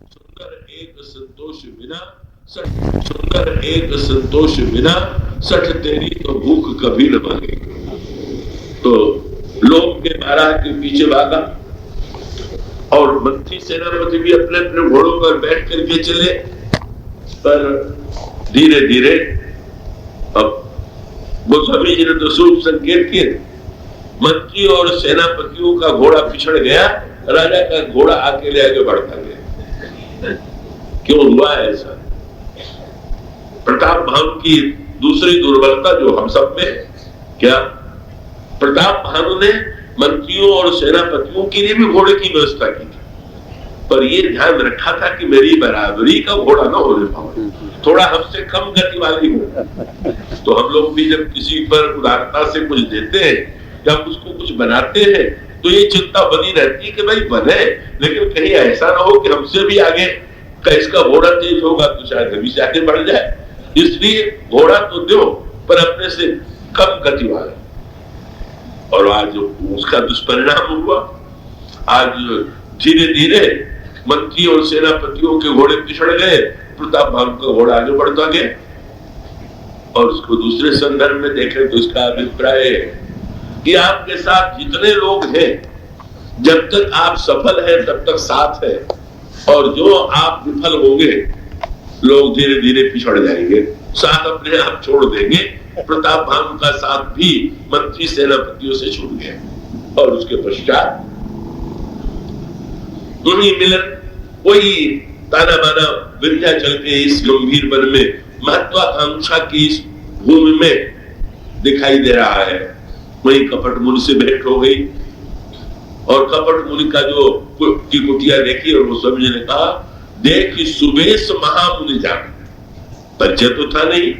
सुंदर एक संतोष बिना सठ तेरी तो भूख कभी न भागेगी। तो लोग के महाराज के पीछे भागा और मंत्री सेनापति भी अपने अपने घोड़ों पर बैठ करके चले। पर धीरे धीरे अब गोस्वामी जी ने तो शुभ संकेत किए, मंत्री और सेनापतियों का घोड़ा पिछड़ गया, राजा का घोड़ा अकेले आगे बढ़ता गया। क्यों हुआ ऐसा? प्रताप भानु की दूसरी दुर्बलता जो हम सब में, क्या प्रताप भानु ने मंत्रियों और सेनापतियों के लिए भी घोड़े की व्यवस्था की थी, पर ये ध्यान रखा था कि मेरी बराबरी का घोड़ा ना होने पाए, थोड़ा हमसे कम गति वाली हो। तो हम लोग भी जब किसी पर उदारता से कुछ देते हैं या उसको कुछ बनाते हैं तो ये चिंता बनी रहती है कि भाई बने, लेकिन कहीं ऐसा ना हो कि हमसे भी आगे का इसका घोड़ा तेज होगा तो शायद अभी से आगे बढ़ जाए। इसलिए घोड़ा तो दो पर अपने से कम गति वाला। और आज उसका दुष्परिणाम हुआ। आज धीरे धीरे मंत्री और सेनापतियों के घोड़े पिछड़ गए, प्रताप भानु का घोड़ा आगे बढ़ता गया। और उसको दूसरे संदर्भ में देखें तो इसका अभिप्राय है कि आपके साथ जितने लोग हैं, जब तक आप सफल हैं तब तक साथ है, और जो आप विफल होंगे लोग धीरे धीरे पिछड़ जाएंगे, साथ अपने आप छोड़ देंगे। प्रताप भानु का साथ भी मंत्री सेनापतियों से छूट गया और उसके पश्चात उन्हीं मिलन वही ताना बाना विंध्याचल के इस गंभीर वन में महत्वाकांक्षा की इस भूमि में दिखाई दे रहा है। वही कपट मुनि से भेंट हो गई और कपट मुनि का जो की कुटिया देखी और वो स्वामी जी ने कहा, देख सुबेश महामुनि जान। परिचय तो था नहीं,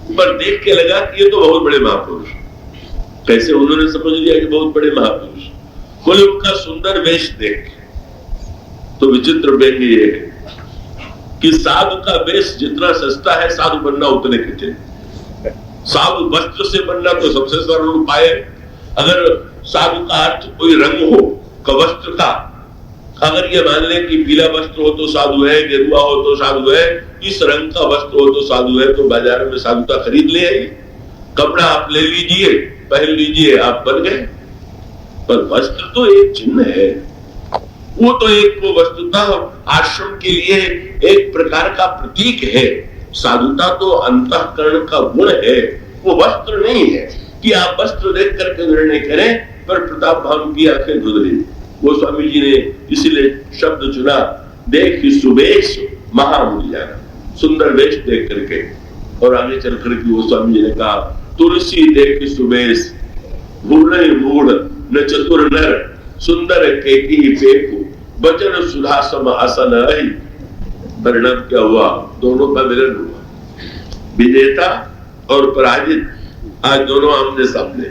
पर देख के लगा कि ये तो बहुत बड़े महापुरुष। कैसे उन्होंने समझ लिया कि बहुत बड़े महापुरुष? बोले उनका सुंदर वेश देख। तो विचित्र व्यंग्य ये है कि साधु का वेश जितना सस्ता है, साधु बनना उतने कठिन। साधु वस्त्र से बनना तो सबसे सरल उपाय है। अगर साधु का अर्थ कोई रंग हो का वस्त्र का, अगर ये मान लें कि पीला वस्त्र हो तो साधु है, गेरुआ हो तो साधु है, इस रंग का वस्त्र हो तो साधु है, तो बाजार में साधुता खरीद ले आइए, कपड़ा आप ले लीजिए, पहन लीजिए, आप बन गए। पर वस्त्र तो एक चिन्ह है, वो तो एक वस्तुता आश्रम के लिए एक प्रकार का प्रतीक है। साधुता तो अंतःकरण का गुण है, वो वस्त्र नहीं है कि आप वस्त्र देख करके निर्णय करें। पर प्रताप भानु की आंखें धुंधली। वो स्वामी जी ने इसीलिए शब्द चुना, देख सुबेश महामुनि जाना, सुंदर वेश देख करके। और आगे चल करके वो स्वामी जी ने कहा, तुलसी देख सुबेश भूल मूढ़ न चतुर नर, सुंदर केकी पेकु वचन सुधा सम आसन रही। परिणाम क्या हुआ? दोनों का मिलन हुआ। विजेता और पराजित आज दोनों आमने सामने,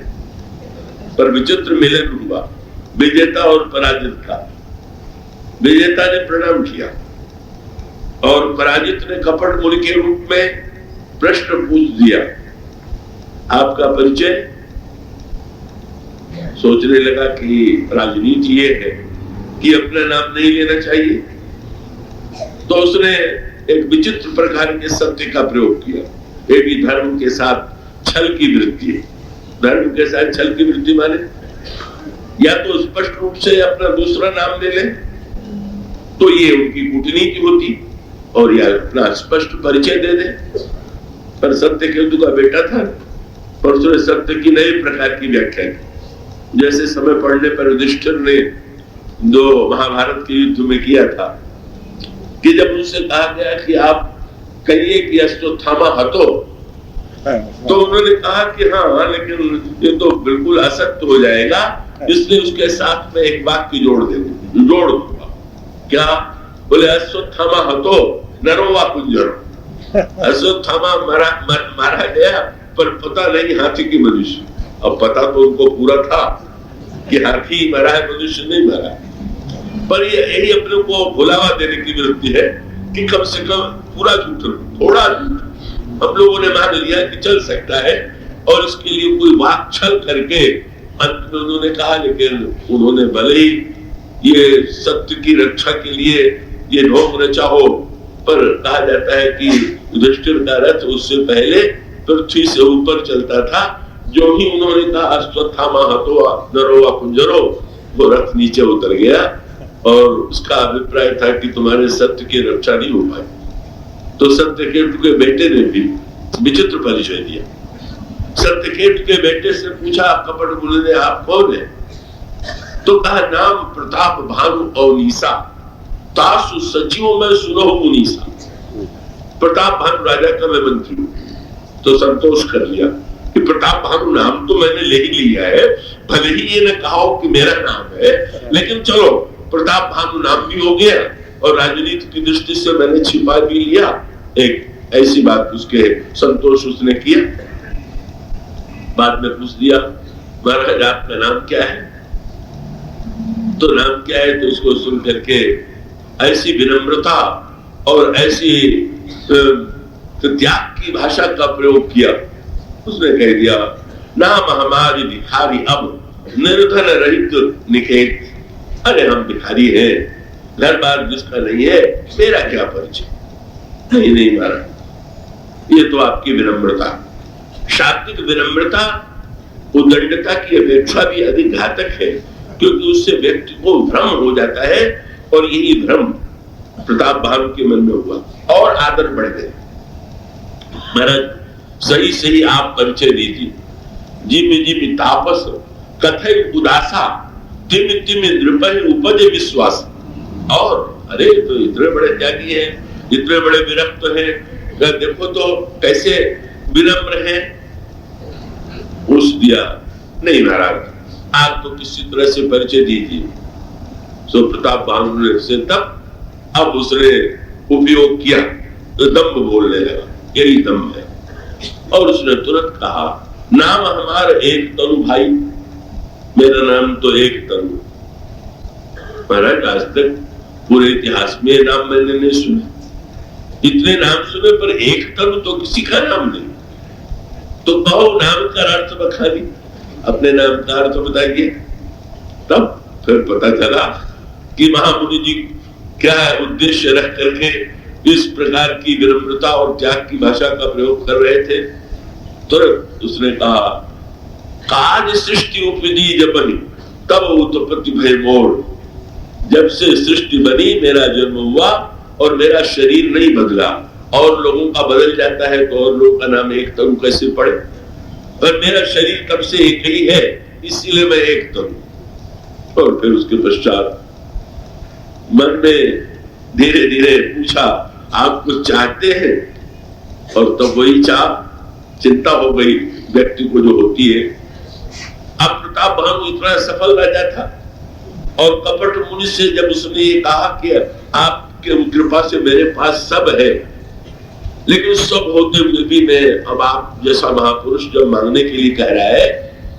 पर विचित्र मिलन हुआ विजेता और पराजित का। विजेता ने प्रणाम किया और पराजित ने कपट मुनि के रूप में प्रश्न पूछ दिया, आपका परिचय? सोचने लगा कि राजनीति ये है कि अपना नाम नहीं लेना चाहिए, तो उसने एक विचित्र प्रकार के सत्य का प्रयोग किया। ये भी धर्म के साथ छल की वृत्ति है। धर्म के साथ छल की वृत्ति माने या तो स्पष्ट रूप से अपना दूसरा नाम ले ले, तो ये उनकी कूटनीति होती, और या अपना स्पष्ट परिचय दे दे। पर सत्य केतु का बेटा था, पर उसने सत्य की नई प्रकार की व्याख्या की। जैसे समय पढ़ने पर युधिष्ठिर ने जो महाभारत के युद्ध में किया था कि जब उनसे कहा गया कि आप कहिए कि अश्वत्थामा हतो, तो उन्होंने कहा कि हाँ, लेकिन ये तो बिल्कुल असत्य हो जाएगा, इसलिए उसके साथ में एक वाक्य जोड़ दूंगा। क्या? बोले अश्वत्थामा हतो नरो वा कुंजरो। अश्वत्थामा मारा गया, पर पता नहीं हाथी की मनुष्य। अब पता तो उनको पूरा था कि हाथी मरा है, मनुष्य नहीं मरा। पर ये यही अपने को भुलावा देने की वृत्ति है कि कम से कम पूरा झूठ, थोड़ा झूठ हम लोगों ने मान लिया कि चल सकता है, और इसके लिए कोई वाक छल करके अंत में उन्होंने कहा। लेकिन उन्होंने भले ही ये सत्य की रक्षा के लिए ये ढोंग रचा हो। पर कहा जाता है कि युधिष्ठिर का रथ उससे पहले पृथ्वी से ऊपर चलता था। जो ही उन्होंने कहा अश्वत्थामा हतो नरो कुंजरो, वो रथ नीचे उतर गया और उसका अभिप्राय था कि तुम्हारे सत्य की रक्षा नहीं हो पाई। तो सत्यकेतु के बेटे ने भी विचित्र परिचय दिया। सत्यकेतु के बेटे से पूछा कपट मुनि ने, आप कौन है? तो कहा नाम प्रताप भानु अवनीसा, तासु सचिवों में सुनो मुनीसा। प्रताप भानु राजा का मैं मंत्री हूं। तो संतोष कर लिया कि प्रताप भानु नाम तो मैंने ले ही लिया है, भले ही ये न कहा कि मेरा नाम है, लेकिन चलो प्रताप भानु नाम भी हो गया और राजनीति की दृष्टि से मैंने छिपा भी लिया। एक ऐसी बात उसके संतोष उसने किया। बाद में पूछ दिया महाराज आपका नाम क्या है? तो नाम क्या है? तो उसको सुन करके ऐसी विनम्रता और ऐसी त्याग की भाषा का प्रयोग किया। उसने कह दिया नाम हमारी भिखारी अब निर्धन रहित निकेत। अरे हम भिखारी हैं, घर बार जिसका नहीं है, मेरा क्या परिचय? नहीं महाराज, ये तो आपकी विनम्रता, शाब्दिक विनम्रता उद्दंडता की अपेक्षा भी अधिक घातक है, क्योंकि उससे व्यक्ति को भ्रम हो जाता है और यही भ्रम प्रताप भानु के मन में हुआ और आदर बढ़ गए। महाराज सही सही आप परिचय दीजिए। जिमि जिमि तापस कथय उदासा तिमि तिमि नृपहि उपज विश्वास। और अरे तो इतने बड़े त्यागी हैं, इतने बड़े विरक्त हैं, देखो तो कैसे विनम्र हैं। पूछ दिया नहीं महाराज आप तो किसी तरह से परिचय दीजिए। सो प्रताप भानु ने से तब अब उसने उपयोग किया तो दम्भ बोलने लगा, यही दम्भ है। और उसने तुरंत कहा नाम हमारा एक तनु भाई, मेरा नाम तो एक तनु। महाराज आज तक पूरे इतिहास में नाम मैंने नहीं सुना, इतने नाम सुने पर एक तनु तो किसी का नाम नहीं। तो कहो नाम का अर्थ बता दी, अपने नाम का अर्थ बताइए। तब फिर पता चला कि महामुनि जी क्या उद्देश्य रख करके इस प्रकार की विनम्रता और त्याग की भाषा का प्रयोग कर रहे थे। तुरंत उसने कहा काज सृष्टि उपजी जब बनी तब उत्पत्ति भय मोर। जब से सृष्टि बनी मेरा जन्म हुआ और मेरा शरीर नहीं बदला, और लोगों का बदल जाता है तो और लोगों का नाम एक तनु कैसे पड़े? और मेरा शरीर तब से एक ही है, इसीलिए मैं एक तनु। और फिर उसके पश्चात मन में धीरे धीरे पूछा आप कुछ चाहते हैं? और तब वही चाह चिंता हो गई व्यक्ति को जो होती है। अब प्रताप भानु इतना सफल राजा था और कपट मुनि से जब उसने ये कहा कि आपके कृपा से मेरे पास सब है, लेकिन सब होते हुए भी मैं अब आप जैसा महापुरुष जब मांगने के लिए कह रहा है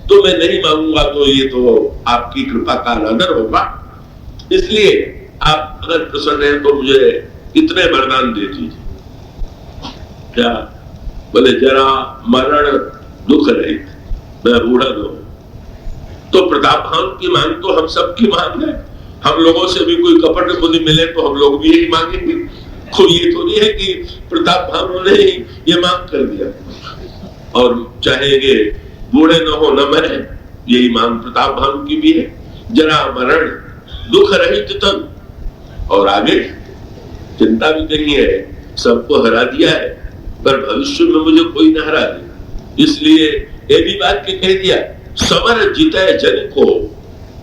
तो मैं नहीं मांगूंगा, तो ये तो आपकी कृपा का अनादर होगा। इसलिए आप अगर प्रसन्न हैं तो मुझे इतने वरदान दे दीजिए। क्या बोले? जरा मरण दुख रहित, मैं बूढ़ा न हूं। तो प्रताप भानु की मांग तो हम सबकी मांग है। हम लोगों से भी कोई कपट बुद्धि मिले तो हम लोग भी यही मांगेंगे। कोई ये तो नहीं है कि प्रताप भानु ने ये मांग कर दिया और चाहेंगे बूढ़े न हो न मरे। यही मांग प्रताप भानु की भी है, जरा मरण दुख रहित तन। और आगे चिंता भी नहीं है, सबको हरा दिया है पर भविष्य में मुझे कोई न हरा दे, इसलिए ये भी बात के कह दिया समर जीते जन को,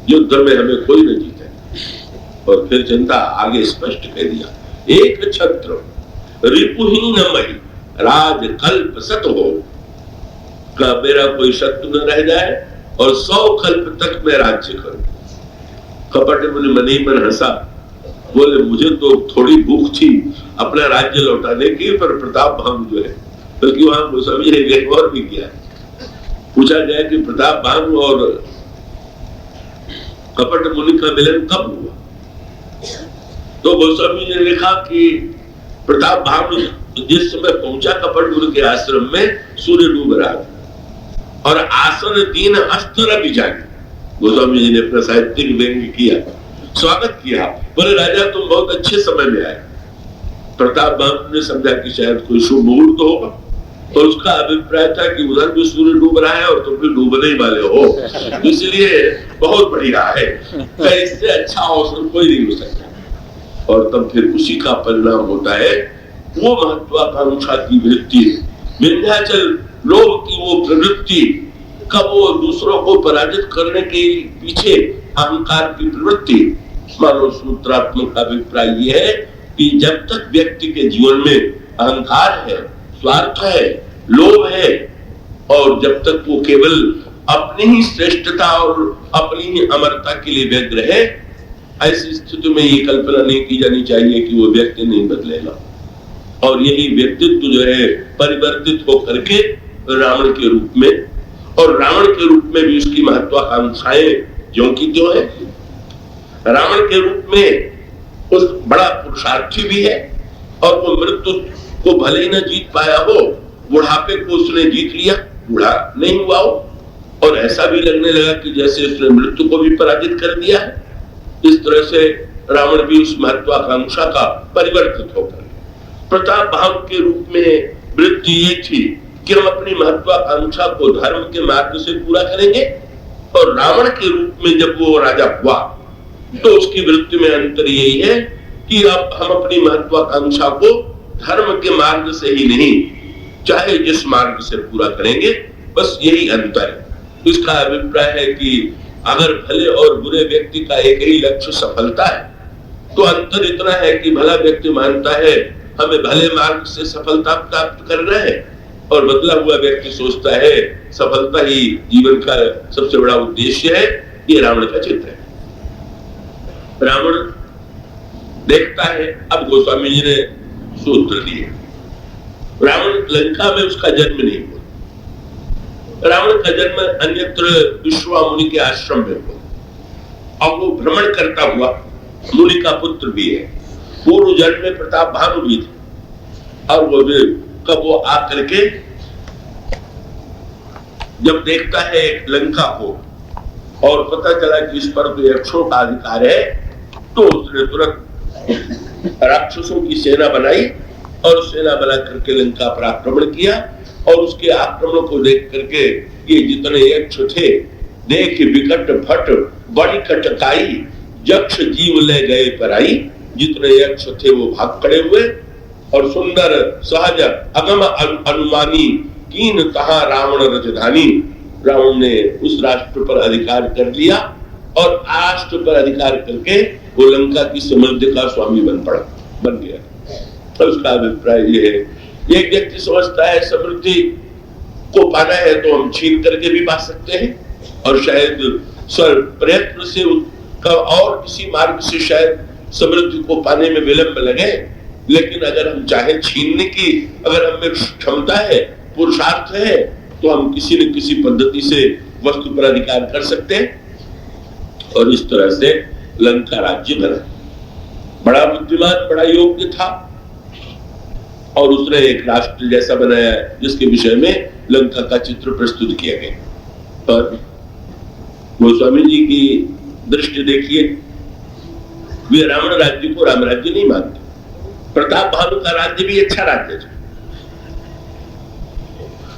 युद्ध में हमें कोई न जीते। और फिर चिंता आगे स्पष्ट कह दिया एक छत्र रिपुहीन मही राज कल्प सत हो, का मेरा कोई शत्रु न रह जाए और 100 कल्प तक मैं राज्य करूं। कपट मुनि मन ही मन हंसा, बोले मुझे तो थोड़ी भूख थी अपना राज्य लौटाने की, पर प्रताप भानु जो है, बल्कि वहां गोस्वामी ने एक और भी किया। पूछा गया कि प्रताप भानु और कपट मुनि का मिलन कब हुआ? तो गोस्वामी ने लिखा कि प्रताप भानु जिस समय पहुंचा कपट मुनि के आश्रम में सूर्य डूब रहा था और आसन दीन अस्त्र भी जागे। गोस्वामी जी ने अपना साहित्यिक व्यंग्य किया स्वागत किया, बोले राजा तुम बहुत अच्छे समय में आए। प्रताप ने समझा कि शायद कोई शुभ मुहूर्त होगा, तो उसका अभिप्राय था कि उधर भी सूर्य डूब रहा है और तुम भी डूबने ही वाले हो, इसलिए बहुत बढ़िया है, इससे अच्छा अवसर कोई नहीं हो सकता। और तब फिर उसी का परिणाम होता है वो महत्वाकांक्षा की वृत्ति, विंध्याचल लोभ की वो प्रवृत्ति, कब वो दूसरों को पराजित करने के पीछे अहंकार की प्रवृत्ति। मानो सूत्रात्मक अभिप्राय ये है कि जब तक व्यक्ति के जीवन में अहंकार है, स्वार्थ है, लोभ है, और जब तक वो केवल अपनी ही श्रेष्ठता और अपनी ही अमरता के लिए व्यग्र है, ऐसी स्थिति में ये कल्पना नहीं की जानी चाहिए कि वो व्यक्ति नहीं बदलेगा। और यही व्यक्तित्व जो है परिवर्तित होकर के रावण के रूप में, और रावण के रूप में भी उसकी महत्वाकांक्षाएं ज्यों की त्यों है। रावण के रूप में उस बड़ा पुरुषार्थी भी है, और वो मृत्यु को भले ही न जीत पाया हो, बुढ़ापे को उसने जीत लिया, बूढ़ा नहीं हुआ हो, और ऐसा भी लगने लगा कि जैसे उसने मृत्यु को भी पराजित कर दिया है। इस तरह से रावण भी उस महत्वाकांक्षा का परिवर्तित होकर प्रताप भाव के रूप में वृत्ति ये थी कि हम अपनी महत्वाकांक्षा को धर्म के मार्ग से पूरा करेंगे, और रावण के रूप में जब वो राजा हुआ तो उसकी वृत्ति में अंतर यही है कि अब हम अपनी महत्वाकांक्षा को धर्म के मार्ग से ही नहीं, चाहे जिस मार्ग से पूरा करेंगे, बस यही अंतर है। इसका अभिप्राय है कि अगर भले और बुरे व्यक्ति का एक ही लक्ष्य सफलता है, तो अंतर इतना है कि भला व्यक्ति मानता है हमें भले मार्ग से सफलता प्राप्त करना है, और बदला हुआ व्यक्ति सोचता है सफलता ही जीवन का सबसे बड़ा उद्देश्य है। ये रावण का चित्र है। रावण देखता है, अब गोस्वामी जी ने सूत्र दिए, रावण लंका में उसका जन्म नहीं हुआ, रावण का जन्म अन्यत्र विश्वामुनि के आश्रम में हुआ, और वो भ्रमण करता हुआ मुनि का पुत्र भी है। पूर्व जन्म में प्रताप भानु भी थे, और वो कब वो आकर के जब देखता है लंका को और पता चला कि इस पर तो यक्षों का अधिकार है, तो उसने तुरंत राक्षसों की सेना बनाई और सेना बना करके लंका पर आक्रमण किया। और उसके आक्रमण को देख करके ये जितने यक्ष थे, देख विकट फट बड़ी कटकाई, यक्ष जीव ले गए पराई। जितने यक्ष थे वो भाग खड़े हुए, और सुंदर सहज अगम अनुमानी कीन तहा रावण राजधानी। रावण ने उस राष्ट्र पर अधिकार कर लिया, और राष्ट्र पर अधिकार करके वो लंका की समृद्धि का स्वामी बन गया। तो उसका अभिप्राय ये है, एक व्यक्ति समझता है समृद्धि को पाना है तो हम छीन करके भी पा सकते हैं, और शायद प्रयत्न से और किसी मार्ग से शायद समृद्धि को पाने में विलंब लगे, लेकिन अगर हम चाहे छीनने की, अगर हमें क्षमता है, पुरुषार्थ है, तो हम किसी न किसी पद्धति से वस्तु पर अधिकार कर सकते हैं। और इस तरह से लंका राज्य बना। बड़ा बुद्धिमान, बड़ा योग्य था, और उसने एक राष्ट्र जैसा बनाया जिसके विषय में लंका का चित्र प्रस्तुत किया गया। और गोस्वामी जी की दृष्टि देखिए, वे रावण राज्य को राम राज्य नहीं मानते। प्रताप भानु का राज्य भी अच्छा राज्य था,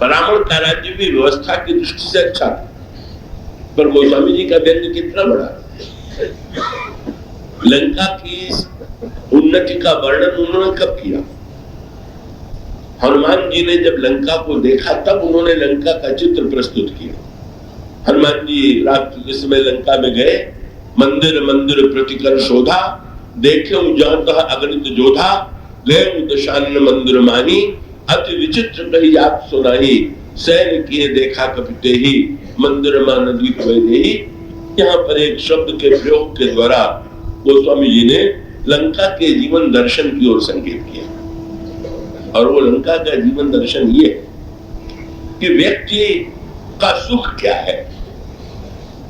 रावण का राज्य भी व्यवस्था की दृष्टि से अच्छा था, पर गोस्वामी जी का व्यंग्य कितना बड़ा। लंका की उन्नति का वर्णन उन्होंने कब किया? हनुमान जी ने जब लंका को देखा तब उन्होंने लंका का चित्र प्रस्तुत किया। हनुमान जी रात के समय लंका में गए, मंदिर मंदिर प्रतिकर शोधा, देखे जहाँ अगणित जोधा, गए दशान्न मंदिर माही, अति विचित्र कही जात सुनाही, सैन किए देखा कपिते ही, मंदिर मान दीप वैदेही। यहाँ पर एक शब्द के प्रयोग के द्वारा गोस्वामी जी ने लंका के जीवन दर्शन की ओर संकेत किया। और वो लंका का जीवन दर्शन ये है कि व्यक्ति का सुख क्या है।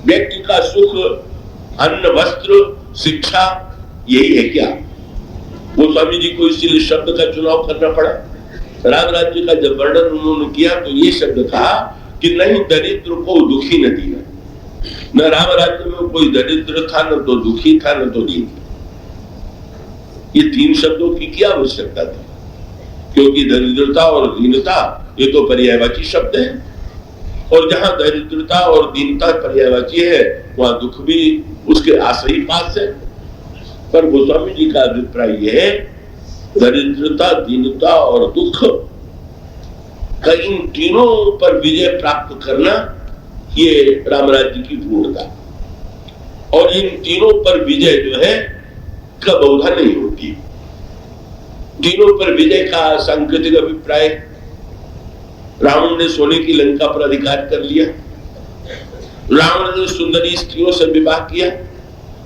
व्यक्ति का सुख अन्न, वस्त्र, शिक्षा, यही है क्या? गोस्वामी जी को इसीलिए शब्द का चुनाव करना पड़ा। राम राज्य का जब वर्णन उन्होंने किया तो ये शब्द था कि नहीं दरिद्र को दुखी न दिया, न राम राज्य में कोई दरिद्र था, न तो दुखी था, न तो दीन था। ये तीन शब्दों की क्या आवश्यकता थी? क्योंकि दरिद्रता और दीनता ये तो पर्यायवाची शब्द है, और जहां दरिद्रता और दीनता पर्यायवाची है वहां दुख भी उसके आसही पास है। पर गोस्वामी जी का अभिप्राय यह है, दरिद्रता, दीनता और दुख का इन तीनों पर विजय प्राप्त करना ये राम राज्य की पूर्णता। और इन तीनों पर विजय जो है का बहुधा नहीं होती। तीनों पर विजय का सांकेतिक अभिप्राय, रावण ने सोने की लंका पर अधिकार कर लिया, रावण ने सुंदरी स्त्रियों से विवाह किया,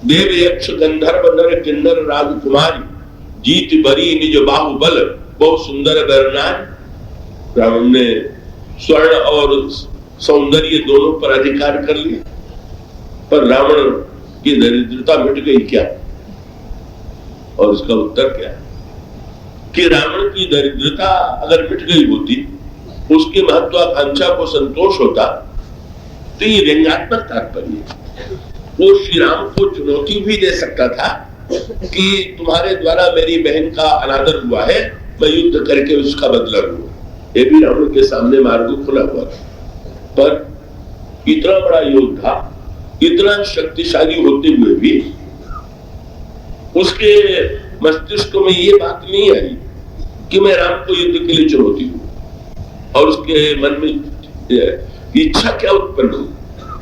देव यक्ष गंधर्व नर किन्नर राजकुमारी जीत बरी निज बाहुबल बहुत सुंदर गरनार। रावण ने स्वर्ण और सौंदर्य दोनों पर अधिकार कर लिया, पर रावण की दरिद्रता मिट गई क्या? और उसका उत्तर क्या कि रावण की दरिद्रता अगर मिट गई होती, उसकी महत्वाकांक्षा को संतोष होता, तो ये व्यंग्यात्मक तात्पर्य वो श्री राम को चुनौती भी दे सकता था कि तुम्हारे द्वारा मेरी बहन का अनादर हुआ है, मैं युद्ध करके उसका बदला लूंगा। ये भी रावण के सामने मार्ग खुला हुआ था। पर इतना बड़ा योद्धा, इतना शक्तिशाली होते हुए भी उसके मस्तिष्क में ये बात नहीं आई कि मैं राम को युद्ध के लिए चुनौती हूं, और उसके मन में इच्छा क्या उत्पन्न हुई?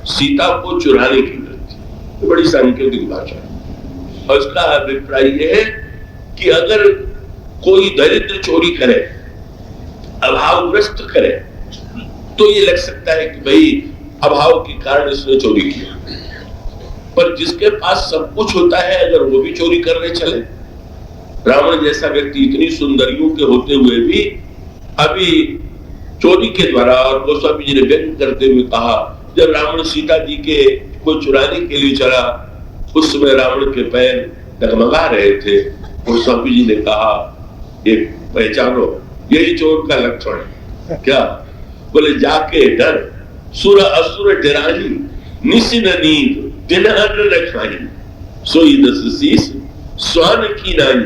सीता को चुराने की वृत्ति। तो बड़ी सांकेतिक भाषा है। और उसका अभिप्राय यह है कि अगर कोई दरिद्र चोरी करे, अभावग्रस्त करे, तो ये लग सकता है कि भाई अभाव के कारण इसने चोरी किया। पर जिसके पास सब कुछ होता है, अगर वो भी चोरी करने चले, रावण जैसा व्यक्ति इतनी सुंदरियों के होते हुए भी अभी चोरी के द्वारा, और गोस्वामी जी ने व्यक्त करते हुए कहा, जब रावण सीता जी के को चुराने के लिए चला, उस समय रावण के पैर डगमगा रहे थे। गोस्वामी जी ने कहा, एक पहचानो, यही चोर का लक्षण है। क्या? बोले जाके डर सुर असुर डराही निसिन नींद दिन अन्न न खाई सोई दस शीस स्वान की नाई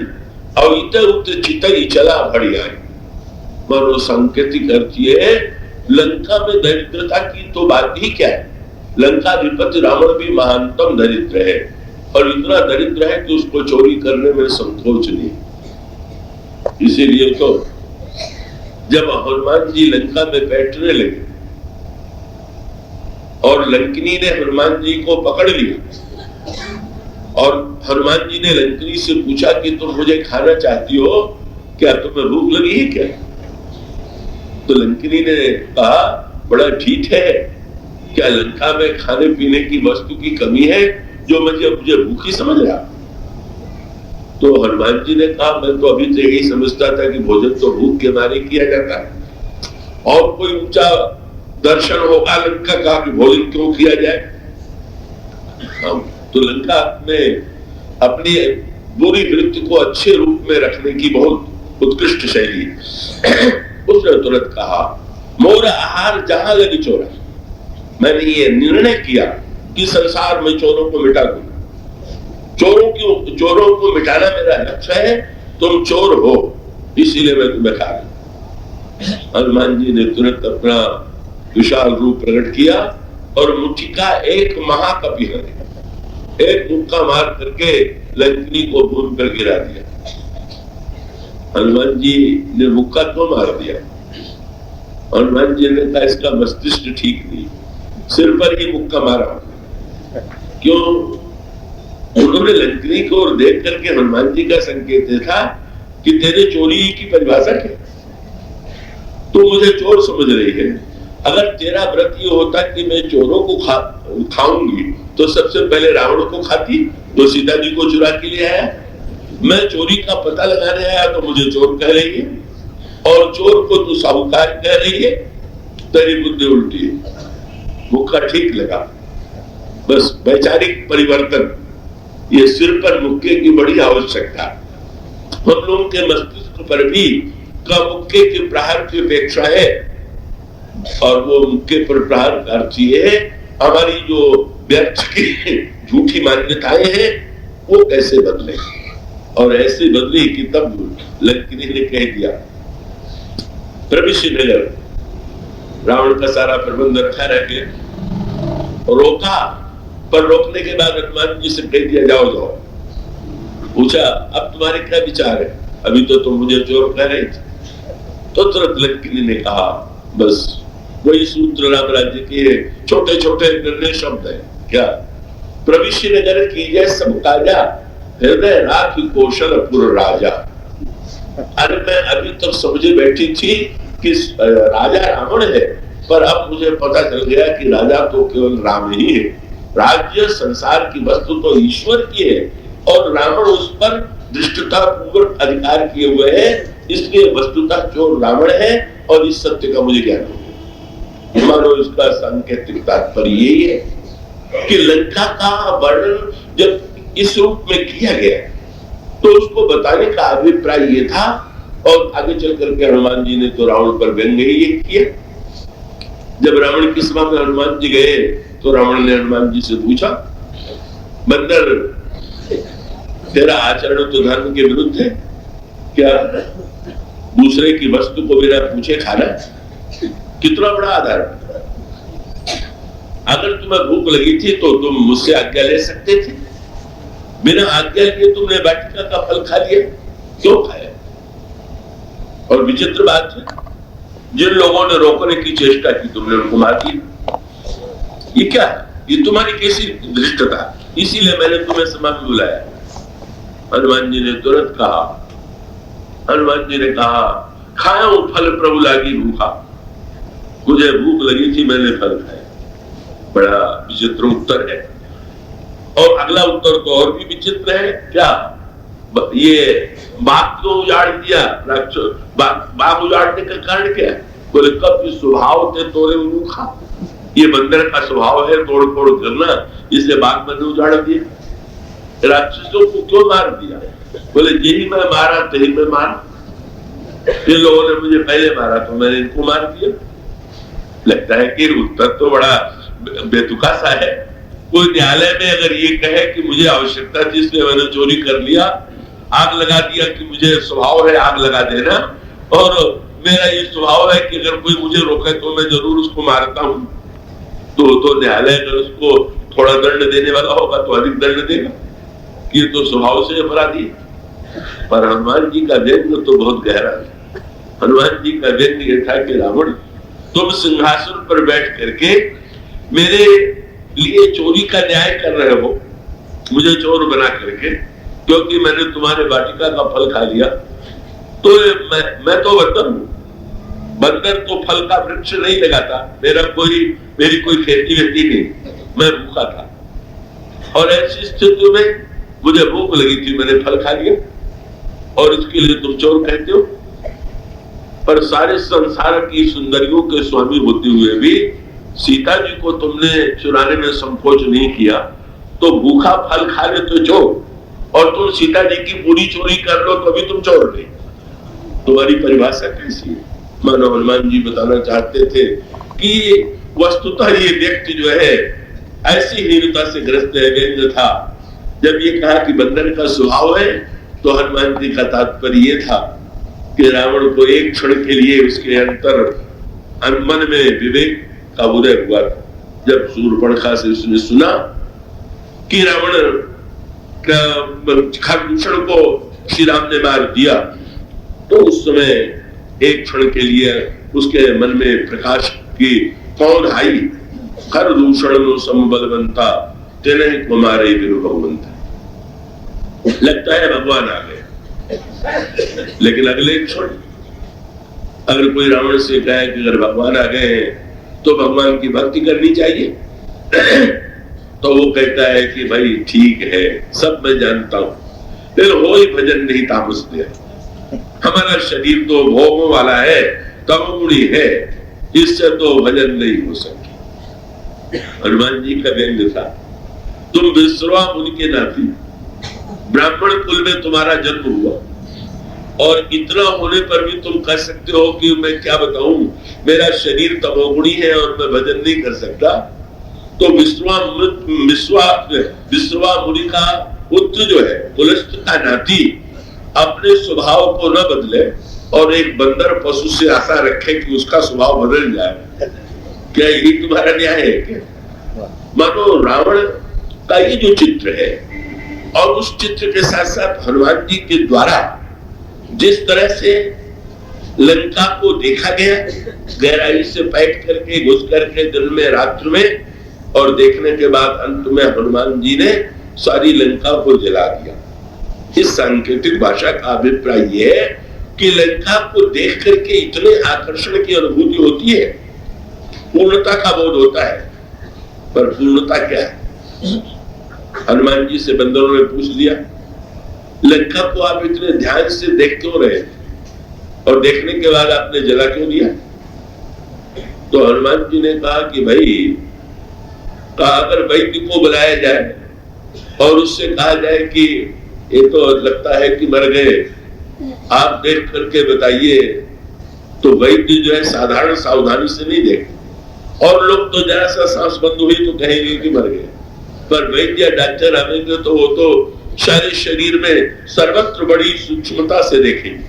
और इतर उतर चितई चला भड़ी आई। मरो संकेतिक अर्थ ये, लंका में दरिद्रता की तो बात ही क्या है। लंकाधिपति रावण भी महानतम दरिद्र है, और इतना दरिद्र है कि उसको चोरी करने में संकोच नहीं। इसीलिए तो जब हनुमान जी लंका में बैठने लगे और लंकिनी ने हनुमान जी को पकड़ लिया, और हनुमान जी ने लंकिनी से पूछा कि तुम मुझे खाना चाहती हो क्या, तुम्हें भूख लगी है क्या? तो लंकिनी ने कहा, बड़ा ठीक है, क्या लंका में खाने पीने की वस्तु की कमी है जो मुझे भूखी समझ रहा? तो हनुमान जी ने कहा, मैं तो अभी तो यही समझता था कि भोजन तो भूख के मारे किया जाता है, और कोई ऊंचा दर्शन होगा लंका का कि भोजन क्यों किया जाए। तो लंका में अपनी बुरी वृत्ति को अच्छे रूप में रखने की बहुत उत्कृष्ट शैली। उसने तुरंत कहा, मोर आहार जहां लगी चोरा। मैंने ये निर्णय किया कि संसार में चोरों को मिटा दूं। चोरों को मिटाना मेरा लक्ष्य है। तुम चोर हो, इसीलिए मैं तुम्हें खा रहा। हनुमान जी ने तुरंत अपना विशाल रूप प्रकट किया और मुठ्ठिका एक महाकपिहर, एक मुक्का मार करके लंकिनी को भूमि पर गिरा दिया। हनुमान जी ने मुक्का क्यों मार दिया? हनुमान जी ने कहा, इसका मस्तिष्क ठीक नहीं, सिर पर ही मुक्का मारा। क्यों? उन्होंने लंकिनी को और देख करके हनुमान जी का संकेत था कि तेरे चोरी की परिभाषा क्या, तो मुझे चोर समझ रही है। अगर तेरा व्रत ये होता कि मैं चोरों को खाऊंगी, तो सबसे पहले रावण को खाती, तो सीता जी को चुरा के लिए आया। मैं चोरी का पता लगाने आया तो मुझे चोर कह रही है, और चोर को तू साहूकार कह रही है। तेरी बुद्धि उल्टी है। मुक्का ठीक लगा, बस वैचारिक परिवर्तन, ये सिर पर मुक्के की बड़ी आवश्यकता। हम लोगों के मस्तिष्क पर भी का मुक्के के प्रहार की अपेक्षा है, और वो मुक्के पर प्रहार का अर्थ ये है, हमारी जो व्यर्थ की झूठी मान्यताएं हैं वो कैसे बदले, और ऐसे बदली कि तब लंकिनी ने कह दिया प्रविश्य नगर, रावण का सारा प्रबंध रखा रह गया, रोका, पर रोकने के बाद हनुमान जी से कह दिया जाओ जाओ। पूछा अब तुम्हारे क्या विचार है, अभी तो तुम मुझे चोर कह रहे थे। तो तुरंत लंकिनी ने कहा बस वही सूत्र राम राज्य के छोटे छोटे निर्णय शब्द है क्या, प्रविश्य नगर कीजिए सब काजा, हृदय राखी कौशल पुर राजा। अरे मैं अभी तक समझे बैठी थी कि राजा रावण है, पर अब मुझे पता चल गया कि राजा तो केवल राम ही है। राज्य संसार की वस्तु तो ईश्वर की है और रावण उस पर दृष्टता पूर्वक अधिकार किए हुए है, इसलिए वस्तुतः चोर रावण है और इस सत्य का मुझे ज्ञान हो गया। मानो इसका सांकेतिक तात्पर्य यही है कि लंका का वर्णन जब इस रूप में किया गया तो उसको बताने का अभिप्राय ये था, और आगे चल करके हनुमान जी ने तो रावण पर व्यंग्य ही किया। जब रावण की सभा में हनुमान जी गए तो रावण ने हनुमान जी से पूछा बंदर तेरा आचरण तो धर्म के विरुद्ध है क्या, दूसरे की वस्तु को बिना पूछे खाना कितना बड़ा आधार। अगर तुम्हें भूख लगी थी तो तुम मुझसे आज्ञा ले सकते थे, बिना आज्ञा लिए तुमने वाटिका का फल खा लिया, क्यों खाया। और विचित्र बात है जिन लोगों ने रोकने की चेष्टा की तुमने उनको मार दिया, ये क्या है, ये तुम्हारी कैसी धृष्टता, इसीलिए मैंने तुम्हें सभा में बुलाया। हनुमान जी ने तुरंत कहा, हनुमान जी ने कहा खाया फल प्रभु लागी भूखा, मुझे भूख लगी थी मैंने फल खाया। बड़ा विचित्र उत्तर है। और अगला उत्तर तो और भी विचित्र है, क्या ये बाग को उजाड़ दिया, बाग उजाड़ने का कारण क्या है, बोले कब स्वभाव थे तोड़े भूखा, ये बंदर का स्वभाव है तोड़ फोड़ करना, इसलिए बाग मैंने उजाड़ दिया। राक्षसों को क्यों मार दिया, बोले यही मैं मारा तही मैं मारा, इन लोगों ने मुझे पहले मारा तो मैंने इनको मार दिया। लगता है कि उत्तर तो बड़ा बेतुका सा है। कोई न्यायालय में अगर ये कहे कि मुझे आवश्यकता थी इसलिए मैंने चोरी कर लिया, आग लगा दिया कि मुझे स्वभाव है आग लगा देना, और मेरा ये स्वभाव है कि अगर कोई मुझे रोके तो मैं जरूर उसको मारता हूं, तो न्यायालय अगर उसको थोड़ा दंड देने वाला होगा तो अधिक दंड देगा कि ये तो स्वभाव से अपराधी। पर हनुमान जी का व्यंग्य तो बहुत गहरा है। हनुमान जी का व्यंग्य ये था कि रावण तुम सिंहासन पर बैठ करके मेरे लिए चोरी का न्याय कर रहे हो, मुझे चोर बना करके, क्योंकि मैंने तुम्हारे वाटिका का फल खा लिया। तो मैं तो बंदर हूं, बंदर तो फल का वृक्ष नहीं लगाता, मेरी कोई खेती वेती नहीं, मैं भूखा था और ऐसी स्थिति में मुझे भूख लगी थी मैंने फल खा लिया और इसके लिए तुम चोर कहते हो। पर सारे संसार की सुंदरियों के स्वामी होते हुए भी सीता जी को तुमने चुराने में संकोच नहीं किया, तो भूखा फल खा ले तो चोर, और तुम सीता जी की पूरी चोरी कर लो तो भी तुम चोर नहीं। तुम्हारी परिभाषा कैसी है। मानो हनुमान जी बताना चाहते थे कि वस्तुतः ये व्यक्ति जो है ऐसी हीनता से ग्रस्त व्यंग्य था। जब ये कहा कि बंदर का स्वभाव है तो हनुमान जी का तात्पर्य ये था कि रावण को एक क्षण के लिए उसके अंतर मन में विवेक का उदय हुआ। जब शूर्पणखा से उसने सुना कि रावण खरदूषण को श्री राम ने मार दिया, तो उस समय एक क्षण के लिए उसके मन में प्रकाश की कौन आई, खरदूषण समबलवंता तेने कुमारे भगवंता। लगता है भगवान आ गए, लेकिन अगले क्षण अगर कोई रावण से कहे कि अगर भगवान आ गए तो भगवान की भक्ति करनी चाहिए, तो वो कहता है कि भाई ठीक है सब मैं जानता हूं, फिर हो ही भजन नहीं तामस दे, हमारा शरीर तो भोगों वाला है, तमगुणी है, इससे तो भजन नहीं हो सकती। हनुमान जी का व्यंग्य था, तुम विश्रवा मुनि के नाती, ब्राह्मण कुल में तुम्हारा जन्म हुआ और इतना होने पर भी तुम कह सकते हो कि मैं क्या बताऊं, मेरा शरीर तमोगुणी है और मैं भजन नहीं कर सकता। तो विश्वा मुनि का पुत्र जो है, पुलस्त का नाती, अपने स्वभाव को न बदले और एक बंदर पशु से आशा रखे कि उसका स्वभाव बदल जाए, क्या यही तुम्हारा न्याय है क्या? मानो रावण का ये जो चित्र है, और उस चित्र के साथ साथ हनुमान जी के द्वारा जिस तरह से लंका को देखा गया, गहराई से बैठ करके, घुस करके, दिन में रात्र में, और देखने के बाद अंत में हनुमान जी ने सारी लंका को जला दिया। इस सांकेतिक भाषा का अभिप्राय यह है कि लंका को देख करके इतने आकर्षण की अनुभूति होती है, पूर्णता का बोध होता है, पर पूर्णता क्या है? हनुमान जी से बंदरों ने पूछ लिया, लंका को आप इतने ध्यान से देख क्यों रहे और देखने के बाद आपने जला क्यों दिया? तो हनुमान जी ने कहा कि भाई, अगर वैद्य को बुलाया जाए और उससे कहा जाए कि ये तो लगता है कि मर गए, आप देख करके बताइए, तो वैद्य जो है साधारण सावधानी से नहीं देखे, और लोग तो जरा सा सांस बंद हुई तो कहेंगे कि मर गए, पर वैद्य डॉक्टर आएंगे तो वो तो सारे शरीर में सर्वत्र बड़ी सूक्ष्मता से देखेंगे।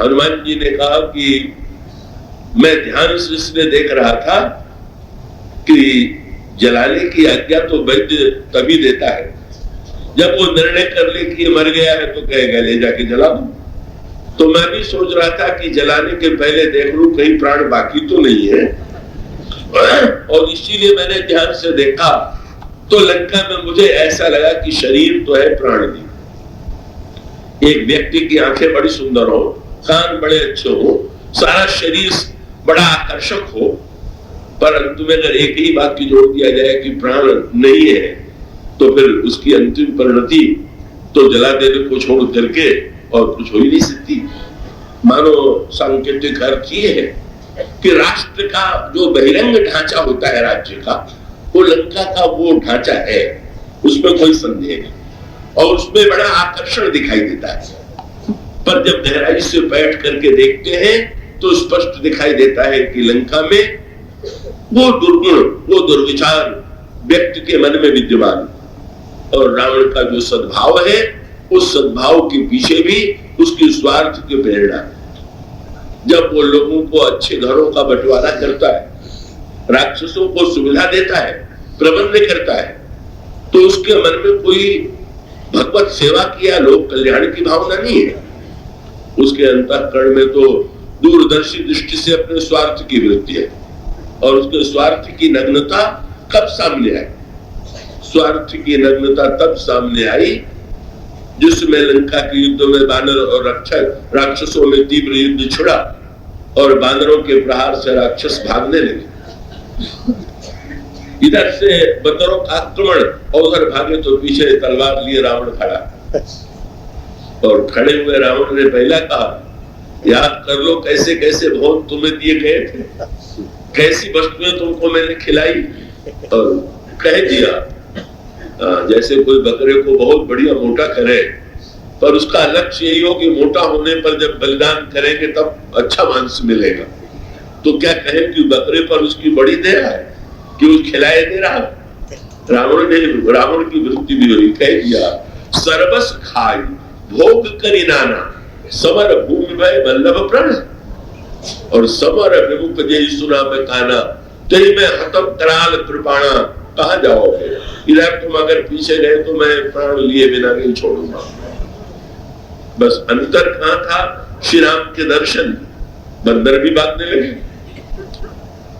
हनुमान जी ने कहा कि मैं ध्यान से इसलिए देख रहा था कि जलाने की आज्ञा तो वैद्य तभी देता है जब वो निर्णय कर ले कि ये मर गया है, तो कहेगा ले जाके जला दो। तो मैं भी सोच रहा था कि जलाने के पहले देख लूं कहीं प्राण बाकी तो नहीं है, और इसीलिए मैंने ध्यान से देखा, तो लंका में मुझे ऐसा लगा कि शरीर तो है, प्राण नहीं। एक व्यक्ति की आंखें बड़ी सुंदर हो, कान बड़े अच्छे हो, सारा शरीर बड़ा आकर्षक हो, परंतु में अगर एक ही बात की जोड़ दिया जाए कि प्राण नहीं है, तो फिर उसकी अंतिम परिणति तो जला देने को छोड़ करके और कुछ हो ही नहीं सकती। मानो सांकेतिक अर्थ ये है कि राष्ट्र का जो बहिरंग ढांचा होता है राज्य का, वो लंका का वो ढांचा है, उसमें कोई संदेह नहीं, और उसमें बड़ा आकर्षण दिखाई देता है। पर जब गहराई से बैठ करके देखते हैं तो स्पष्ट दिखाई देता है कि लंका में वो दुर्गुण, वो दुर्विचार व्यक्ति के मन में विद्यमान, और रावण का जो सद्भाव है, उस सद्भाव के पीछे भी उसकी स्वार्थ की प्रेरणा है। जब वो लोगों को अच्छे घरों का बंटवारा करता है, राक्षसों को सुविधा देता है, प्रबंध करता है, तो उसके मन में कोई भगवत सेवा की या लोक कल्याण की भावना नहीं है। उसके अंतःकरण में तो दूरदर्शी दृष्टि से अपने स्वार्थ की वृत्ति है, और उसके स्वार्थ की नग्नता कब सामने आई? स्वार्थ की नग्नता तब सामने आई जिसमें लंका के युद्ध में बानर और राक्षसों में तीव्र युद्ध छिड़ा, और बानरों के प्रहार से राक्षस भागने लगे। इधर से बंदरों का आक्रमण, और उधर भागे तो पीछे तलवार लिए रावण खड़ा, और खड़े हुए रावण ने पहला कहा, याद कर लो कैसे कैसे भोग तुम्हें दिए गए थे, कैसी वस्तुएं तुमको मैंने खिलाई, और कह दिया जैसे कोई बकरे को बहुत बढ़िया मोटा करे, पर उसका लक्ष्य यही हो कि मोटा होने पर जब बलिदान करेंगे तब अच्छा मांस मिलेगा। तो क्या कहें कि बकरे पर उसकी बड़ी दया है कि वो खिलाए दे रहा। रावण की वृत्ति भी हुई, कह दिया सर्वस खाई भोग करी नाना, समर भूमि में बल्लभ प्रण, और समर विमुख जय सुना में काना, तेरी में हतम कराल कृपाणा, कहा जाओगे? इधर तुम अगर पीछे गए तो मैं प्राण लिए बिना नहीं छोड़ूंगा। बस अंतर कहां था? श्री राम के दर्शन। बंदर भी भागने लगे,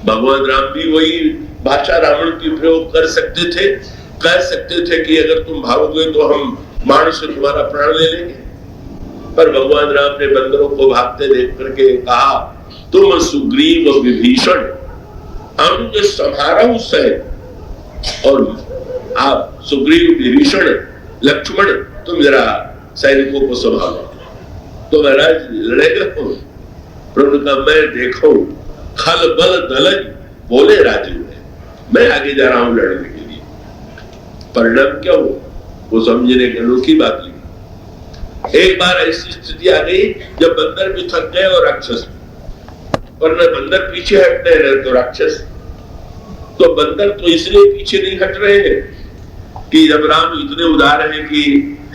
भगवान राम भी वही भाषा रावण की प्रयोग कर सकते थे, कह सकते थे कि अगर तुम भागोगे तो हम बाण से तुम्हारा प्राण ले लेंगे, पर भगवान राम ने बंदरों को भागते देख करके कहा, तुम सुग्रीव विभीषण अनुज समारोह से, और आप सुग्रीव विभीषण लक्ष्मण तुम जरा सैनिकों को संभालो। तो महाराज लड़ेगा कौन? प्रभु का मैं देखो खल बल दलज, बोले राजू मैं आगे जा रहा हूं लड़ने के लिए। परिणाम क्या हो वो समझने की अनोखी बात लिखी। एक बार ऐसी स्थिति आ गई जब बंदर भी थक गए और राक्षस, वरना बंदर पीछे हटते रहे तो राक्षस तो बंदर तो इसलिए पीछे नहीं हट रहे हैं कि जब राम इतने उदार हैं कि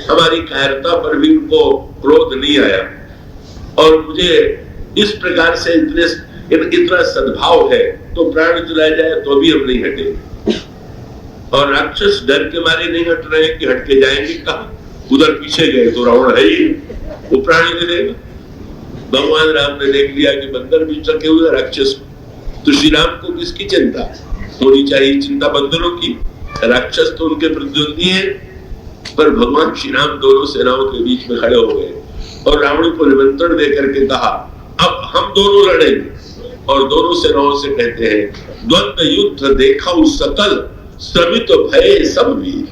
हमारी कायरता पर भी उनको क्रोध नहीं आया, और मुझे इस प्रकार से इतना सद्भाव है तो प्राण चला जाए तो भी हम नहीं हटेंगे। और राक्षस डर के मारे नहीं हट रहे कि हट के जाएंगे कहा, उधर पीछे गए तो रावण है ही, वो प्राण नहीं देगा। भगवान राम ने देख लिया कि बंदर भी चके हुए राक्षस, तो श्री राम को किसकी चिंता होनी चाहिए? चिंता बंदरों की। राक्षस तो उनके प्रतिद्वंदी है, पर भगवान श्री राम दोनों सेनाओं के बीच में खड़े हो गए और रावण को निमंत्रण देकर के कहा अब हम दोनों लड़ेंगे। और दोनों सेनाओं से कहते हैं द्वंद्व युद्ध देखा उस सकल श्रमित भय सब वीर।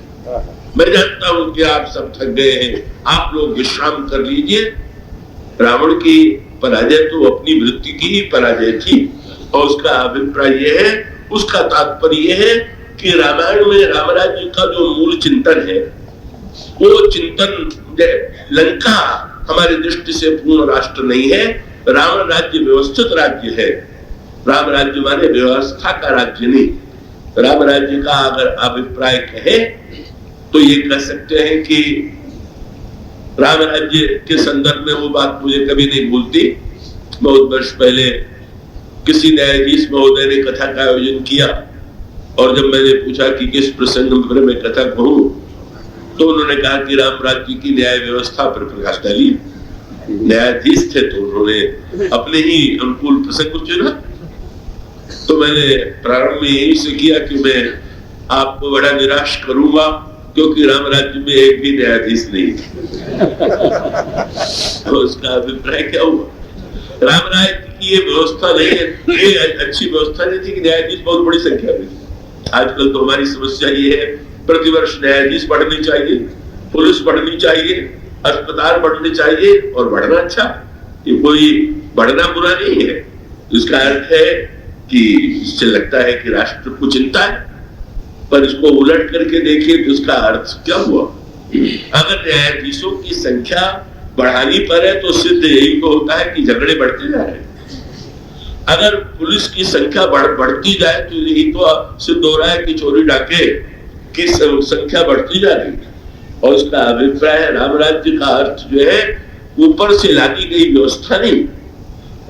मैं जानता हूं कि आप सब थक गए हैं, आप लोग विश्राम कर लीजिए। रावण की पराजय तो अपनी वृत्ति की ही पराजय थी, और उसका अभिप्राय यह है, उसका तात्पर्य यह है कि रामायण में रामराज्य का जो मूल चिंतन है वो चिंतन लंका हमारी दृष्टि से पूर्ण राष्ट्र नहीं है, राम राज्य व्यवस्थित राज्य है। राम राज्य माने व्यवस्था का राज्य नहीं। राम राज्य का अगर अभिप्राय कहे तो ये कह सकते हैं कि राम राज्य के संदर्भ में वो बात मुझे कभी नहीं भूलती। बहुत वर्ष पहले किसी न्यायाधीश महोदय ने कथा का आयोजन किया, और जब मैंने पूछा कि किस प्रसंग पर मैं कथा कहूं, तो उन्होंने कहा कि राम राज्य की न्याय व्यवस्था पर प्रकाश डाली। न्यायाधीश थे तो उन्होंने अपने ही अनुकूल प्रसंग चुना। तो मैंने प्रारंभ में यही से किया कि मैं आपको बड़ा निराश करूंगा, क्योंकि राम राज्य में एक भी न्यायाधीश नहीं तो उसका अभिप्राय क्या हुआ? राम राज्य की ये व्यवस्था नहीं है, ये अच्छी व्यवस्था नहीं थी कि न्यायाधीश बहुत बड़ी संख्या में। आजकल तो हमारी समस्या ये है, प्रतिवर्ष न्यायाधीश बढ़ने चाहिए, पुलिस बढ़नी चाहिए, अस्पताल बढ़ने चाहिए, और बढ़ना अच्छा। ये कोई बढ़ना बुरा नहीं है। इसका अर्थ है कि इससे लगता है कि राष्ट्र को चिंता है, पर इसको उलट करके देखिए तो उसका अर्थ क्या हुआ? अगर न्यायाधीशों की संख्या बढ़ानी पड़े तो सिद्ध यही तो होता है कि झगड़े बढ़ते जा रहे हैं। अगर पुलिस की संख्या बढ़ती जाए तो यही तो सिद्ध हो रहा है कि चोरी डाके की संख्या बढ़ती जा रही है। और उसका अभिप्राय है राम राज्य का अर्थ जो है ऊपर से लादी गई व्यवस्था नहीं,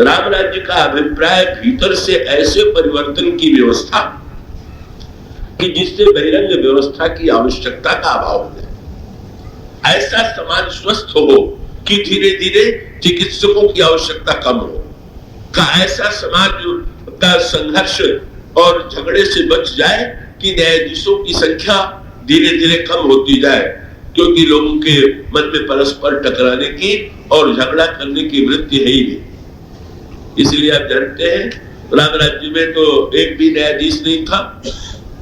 राम राज्य का अभिप्राय भीतर से ऐसे परिवर्तन की व्यवस्था कि जिससे बहिरंग व्यवस्था की आवश्यकता का अभाव है। ऐसा समाज स्वस्थ हो कि धीरे धीरे चिकित्सकों की आवश्यकता कम हो, का ऐसा समाज का संघर्ष और झगड़े से बच जाए कि न्यायाधीशों की संख्या धीरे धीरे कम होती जाए, क्योंकि लोगों के मन में परस्पर टकराने की और झगड़ा करने की वृत्ति है ही नहीं। इसलिए आप जानते हैं राम राज्य में तो एक भी न्यायाधीश नहीं था,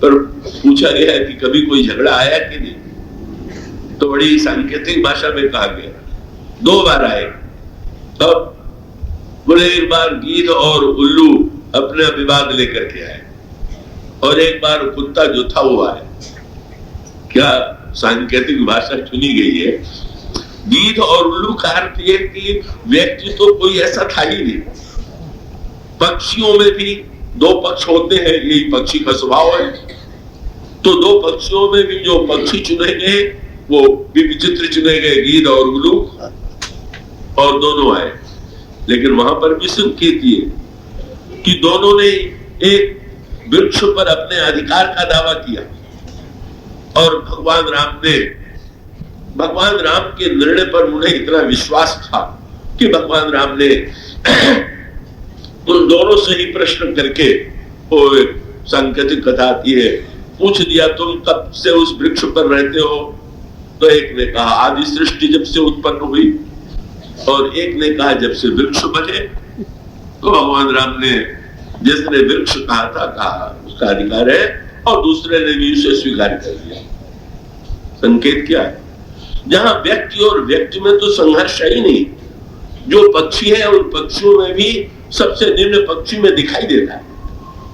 पर पूछा गया कि कभी कोई झगड़ा आया कि नहीं, तो बड़ी सांकेतिक भाषा में कहा गया 2 बार आए। अब बोले एक बार गीध और उल्लू अपने विवाद लेकर के आए, और एक बार कुत्ता जो था वो आया। क्या सांकेतिक भाषा चुनी गई है। गीध और उल्लू का अर्थ ये कि व्यक्ति तो कोई ऐसा था ही नहीं। पक्षियों में भी 2 पक्ष होते हैं, यही पक्षी का स्वभाव है। तो 2 पक्षियों में भी जो पक्षी चुने गए वो भी विचित्र चुने गए, गीध और उल्लू, और दोनों आए। लेकिन वहां पर भी संकेत ये कि दोनों ने एक वृक्ष पर अपने अधिकार का दावा किया, और भगवान राम के निर्णय पर उन्हें इतना विश्वास था कि भगवान राम ने उन दोनों से ही प्रश्न करके, वो सांकेतिक कथा आती है, पूछ दिया तुम कब से उस वृक्ष पर रहते हो? तो एक ने कहा आदि सृष्टि जब से उत्पन्न हुई, और एक ने कहा जब से वृक्ष बने। तो भगवान राम ने जिसने वृक्ष कहा था कहा उसका अधिकार है, और दूसरे ने भी उसे स्वीकार कर लिया। संकेत क्या है? जहां व्यक्ति और व्यक्ति में तो संघर्ष है ही नहीं। जो पक्षी है उन पक्षियों में भी सबसे निम्न पक्षी में दिखाई देता है,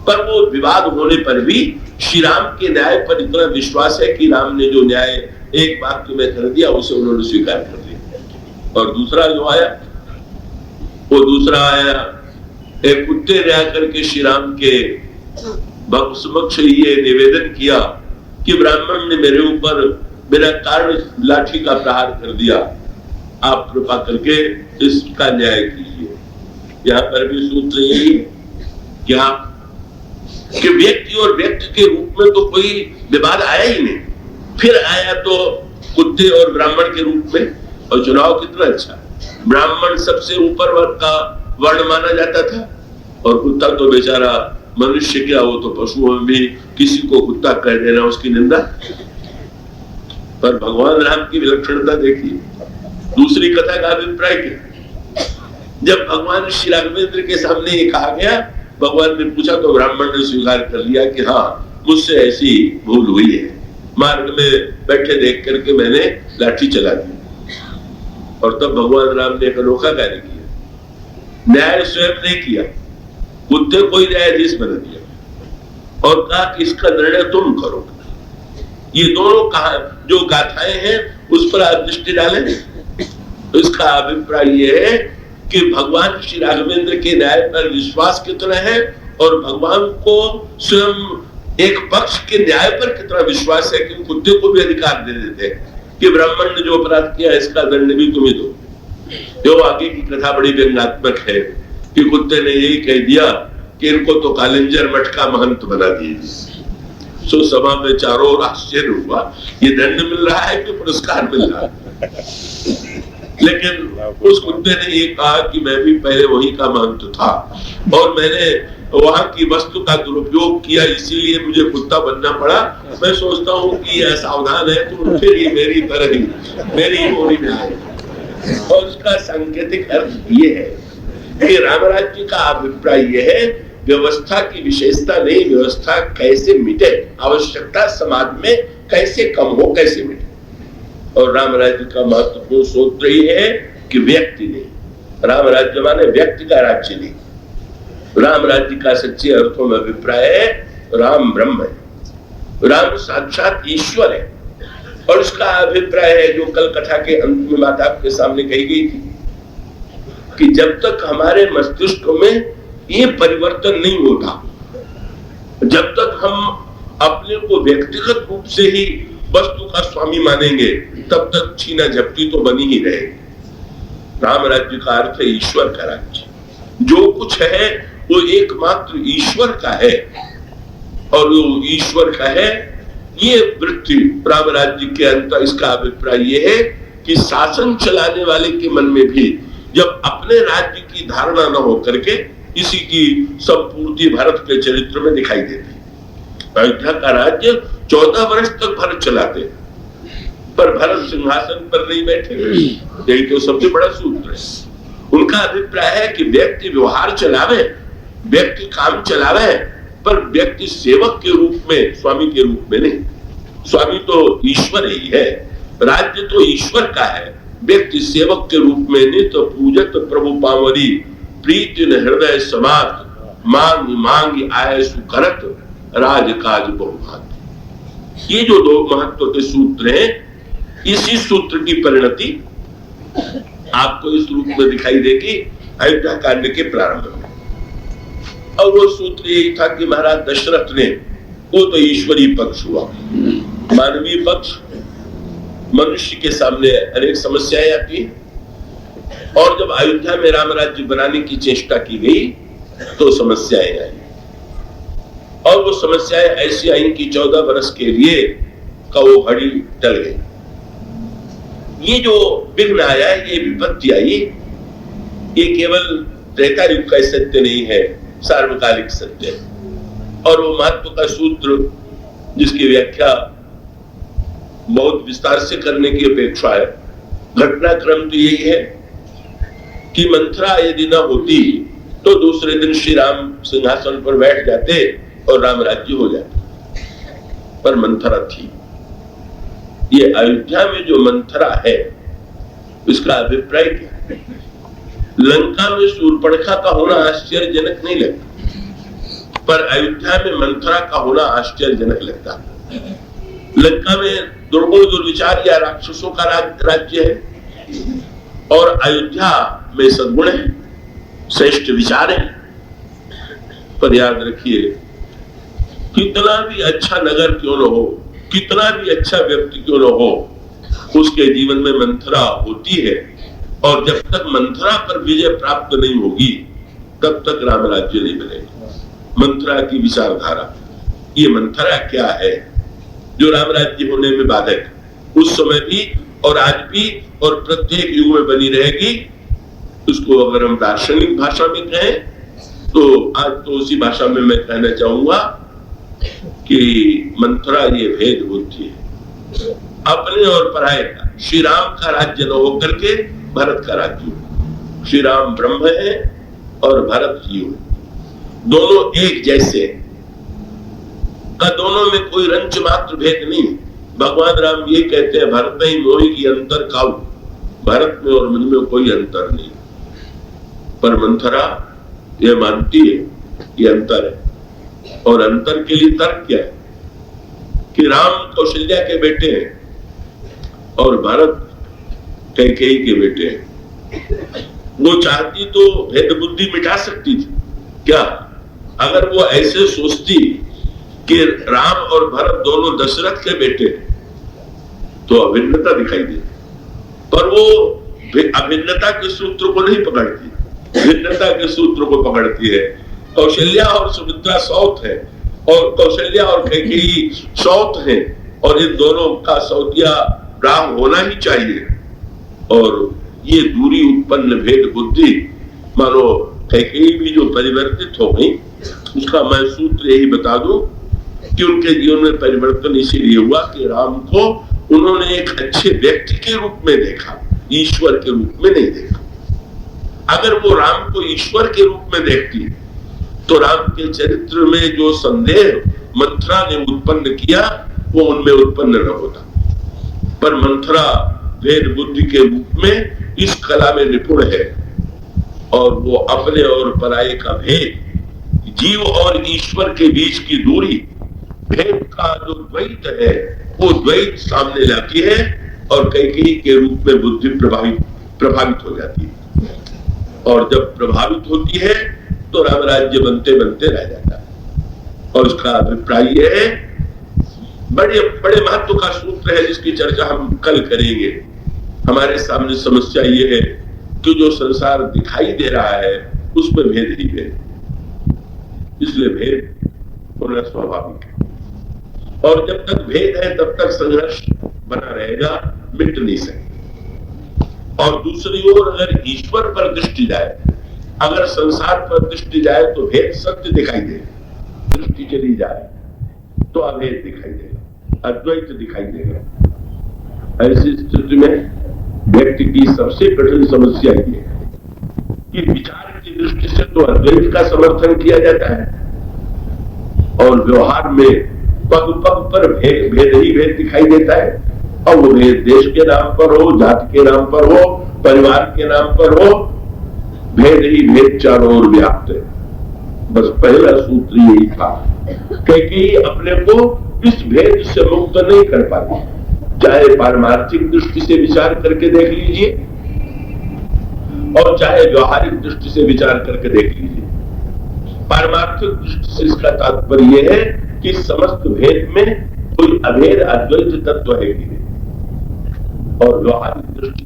पर वो विवाद होने पर भी श्री राम के न्याय पर इतना विश्वास है कि राम ने जो न्याय एक वाक्य में कर दिया उसे उन्होंने स्वीकार कर लिया। और दूसरा जो आया वो दूसरा आया, एक कुत्ते ने आकर के श्री राम के भक्त समक्ष ये निवेदन किया कि ब्राह्मण ने मेरे ऊपर बिना कारण लाठी का प्रहार कर दिया, आप कृपा करके इसका न्याय कीजिए। यहाँ पर भी सूत्र यही क्या कि व्यक्ति और व्यक्ति के रूप में तो कोई विवाद आया ही नहीं, फिर आया तो कुत्ते और ब्राह्मण के रूप में। और चुनाव कितना अच्छा, ब्राह्मण सबसे ऊपर वर्ग का वर्ण माना जाता था और कुत्ता तो बेचारा मनुष्य क्या, वो तो पशुओं में भी किसी को कुत्ता कह देना उसकी निंदा। पर भगवान राम की विलक्षणता देखिए। दूसरी कथा का अभिप्राय क्या, जब भगवान श्री राघवेंद्र के सामने ये कहा गया, भगवान ने पूछा तो ब्राह्मण ने स्वीकार कर लिया कि हाँ मुझसे ऐसी भूल हुई है, मार्ग में बैठे देख करके मैंने लाठी चला दी। और तब भगवान राम ने एक अनोखा कार्य किया, न्याय स्वयं नहीं किया, कुत्ते को ही न्यायाधीश बना दिया और कहा कि इसका निर्णय तुम करो। ये दोनों कहा जो गाथाएं हैं उस पर आप दृष्टि डालें। तो इसका अभिप्राय ये है कि भगवान श्री राघवेंद्र के न्याय पर विश्वास कितना है और भगवान को स्वयं एक पक्ष के न्याय पर कितना विश्वास है कि कुत्ते को भी अधिकार दे देते हैं कि ब्राह्मण ने जो अपराध किया इसका दंड भी तुम्हें दो। जो आगे की कथा बड़ी व्यंग्यात्मक है कि कुत्ते ने यही कह दिया कि इनको तो कालिंजर मठ का महंत बना दीजिए। सो सभा में चारों ओर आश्चर्य हुआ, ये दंड मिल रहा है कि पुरस्कार मिल रहा है। लेकिन उस कुत्ते ने ये कहा कि मैं भी पहले वही का महंत था और मैंने वहां की वस्तु का दुरुपयोग किया, इसीलिए मुझे कुत्ता बनना पड़ा। मैं सोचता हूँ कि ये असावधान है तो फिर ये मेरी तरह ही मेरी होनी में आए। और उसका सांकेतिक अर्थ ये है कि रामराज्य का अभिप्राय यह है व्यवस्था की विशेषता नहीं, व्यवस्था कैसे मिटे, आवश्यकता समाज में कैसे कम हो, कैसे मिटे। और राम राज्य का महत्वपूर्ण सूत्र ही है कि व्यक्ति नहीं, राम राज्य माने व्यक्ति का राज्य नहीं। राम राज्य का सच्चे अर्थों में अभिप्राय है राम ब्रह्म है, राम साक्षात ईश्वर है। और इसका अभिप्राय है जो कल कथा के अंत में बात आपके सामने कही गई थी कि जब तक हमारे मस्तिष्क में ये परिवर्तन नहीं होता, जब तक हम अपने को व्यक्तिगत रूप से ही वस्तु का स्वामी मानेंगे, तब तक छीना झपटी तो बनी ही रहेगी। राम राज्य का अर्थ है ईश्वर का राज्य, जो कुछ है वो एकमात्र ईश्वर का है और वो ईश्वर का है। ये वृत्ति राम राज्य के अंतर, इसका अभिप्राय ये है कि शासन चलाने वाले के मन में भी जब अपने राज्य की धारणा न हो करके इसी की संपूर्ति भरत के चरित्र में दिखाई देती। अयोध्या का राज्य 14 वर्ष तक भरत चलाते, पर भरत सिंहासन पर नहीं बैठे। यही तो सबसे बड़ा सूत्र है। उनका अभिप्राय है कि व्यक्ति व्यवहार चलावे, व्यक्ति काम चलावे, पर व्यक्ति सेवक के रूप में, स्वामी के रूप में नहीं। स्वामी तो ईश्वर ही है, राज्य तो ईश्वर का है, व्यक्ति सेवक के रूप में नहीं। तो पूजत प्रभु पावरी प्रीति न हृदय समात मांग मांग आय सुकरत राजकाज बहुभात। ये जो दो महत्व के सूत्र हैं, इसी सूत्र की परिणति आपको इस रूप में दिखाई देगी अयोध्या कांड के प्रारंभ में। और वो सूत्र यही था कि महाराज दशरथ ने, वो तो ईश्वरीय पक्ष हुआ, मानवीय पक्ष, मनुष्य के सामने अनेक समस्याएं आती हैं। और जब अयोध्या में राम राज्य बनाने की चेष्टा की गई तो समस्याएं आई, और वो समस्याएं ऐसी आई कि 14 वर्ष के लिए का वो घड़ी टल गई। ये जो विघ्न आया, ये विपत्ति आई, ये केवल त्रेता युग का सत्य नहीं है, सार्वकालिक सत्य है। और वो महत्व का सूत्र जिसकी व्याख्या बहुत विस्तार से करने की अपेक्षा है, घटनाक्रम तो यही है कि मंथरा यदि न होती तो दूसरे दिन श्री राम सिंहासन पर बैठ जाते और राम राज्य हो जाता, पर मंथरा थी। ये अयोध्या में जो मंथरा है इसका अभिप्राय क्या है? लंका में शूर्पणखा का होना आश्चर्यजनक नहीं लगता, पर अयोध्या में मंथरा का होना आश्चर्यजनक लगता। लंका में दुर्गुण दुर्विचार या राक्षसों का राज्य है और अयोध्या में सद्गुण है, श्रेष्ठ विचार है। पर याद रखिए कितना भी अच्छा नगर क्यों न हो, कितना भी अच्छा व्यक्ति क्यों न हो, उसके जीवन में मंथरा होती है। और जब तक मंथरा पर विजय प्राप्त नहीं होगी तब तक राम राज्य नहीं मिलेगा। मंथरा की विचारधारा, ये मंथरा क्या है जो राम राज्य होने में बाधक, उस समय भी और आज भी और प्रत्येक युग में बनी रहेगी। उसको अगर हम दार्शनिक भाषा में कहें तो आज तो उसी भाषा में मैं कहना चाहूंगा कि मंथरा ये भेद बुद्धि है, अपने और पराये का। श्री राम का राज्य न होकर के भरत का राज्य हो। श्री राम ब्रह्म है और भरत जीव है, दोनों एक जैसे का, दोनों में कोई रंच मात्र भेद नहीं। भगवान राम ये कहते हैं, भरत नहीं मोहि की अंतर खाऊ, भरत में और मुझ में कोई अंतर नहीं। पर मंथरा ये मानती है ये अंतर है, और अंतर के लिए तर्क क्या है कि राम कौशल्या के बेटे हैं और भरत कैकेयी के बेटे हैं। वो चाहती तो भेद बुद्धि मिटा सकती थी क्या? अगर वो ऐसे सोचती कि राम और भरत दोनों दशरथ के बेटे हैं तो अभिन्नता दिखाई देती, पर वो अभिन्नता के सूत्र को नहीं पकड़ती, भिन्नता के सूत्र को पकड़ती है। कौशल्या और सुमित्रा सौत है और कौशल्या और कैकेयी सौत है, और इन दोनों का सौतिया राम होना ही चाहिए। और ये दूरी उत्पन्न भेद बुद्धि, मानो कैकेयी भी जो परिवर्तित हो गई, उसका मैं सूत्र यही बता दूं कि उनके जीवन में परिवर्तन इसीलिए हुआ कि राम को उन्होंने एक अच्छे व्यक्ति के रूप में देखा, ईश्वर के रूप में नहीं देखा। अगर वो राम को ईश्वर के रूप में देखती तो राम के चरित्र में जो संदेह मंथरा ने उत्पन्न किया वो उनमें उत्पन्न न होता। पर मंथरा भेद बुद्धि के रूप में इस कला में निपुण है, और वो अपने और पराये का भेद, जीव और ईश्वर के बीच की दूरी, भेद का जो द्वैत है वो द्वैत सामने लाती है, और कैकेयी के रूप में बुद्धि प्रभावित हो जाती है। और जब प्रभावित होती है तो राम राज्य बनते बनते रह जाता है। और उसका अभिप्राय यह है, बड़े बड़े महत्व का सूत्र है जिसकी चर्चा हम कल करेंगे। हमारे सामने समस्या ये है कि जो संसार दिखाई दे रहा है उसमें भेद ही भेद, इसलिए भेद होना स्वाभाविक है। और जब तक भेद है तब तक संघर्ष बना रहेगा, मिट नहीं सकता। और दूसरी ओर अगर ईश्वर पर दृष्टि जाए, अगर संसार पर दृष्टि जाए तो भेद सत्य दिखाई दे, दृष्टि चली जाए तो अभेद दिखाई देगा, अद्वैत दिखाई देगा। ऐसी स्थिति में व्यक्ति की सबसे कठिन समस्या ये है कि विचार की दृष्टि से तो अद्वैत का समर्थन किया जाता है, और व्यवहार में पग पग पर भेद ही भेद दिखाई देता है। और वो भेद देश के नाम पर हो, जाति के नाम पर हो, परिवार के नाम पर हो, भेद ही भेद चारों ओर व्याप्त है। बस पहला सूत्र यही था, क्योंकि अपने को इस भेद से मुक्त नहीं कर पाती। चाहे पारमार्थिक दृष्टि से विचार करके देख लीजिए और चाहे व्यवहारिक दृष्टि से विचार करके देख लीजिए। पारमार्थिक दृष्टि से इसका तात्पर्य यह है कि समस्त भेद में कोई अभेद अद्वैत तत्व है कि नहीं, और व्यवहारिक दृष्टि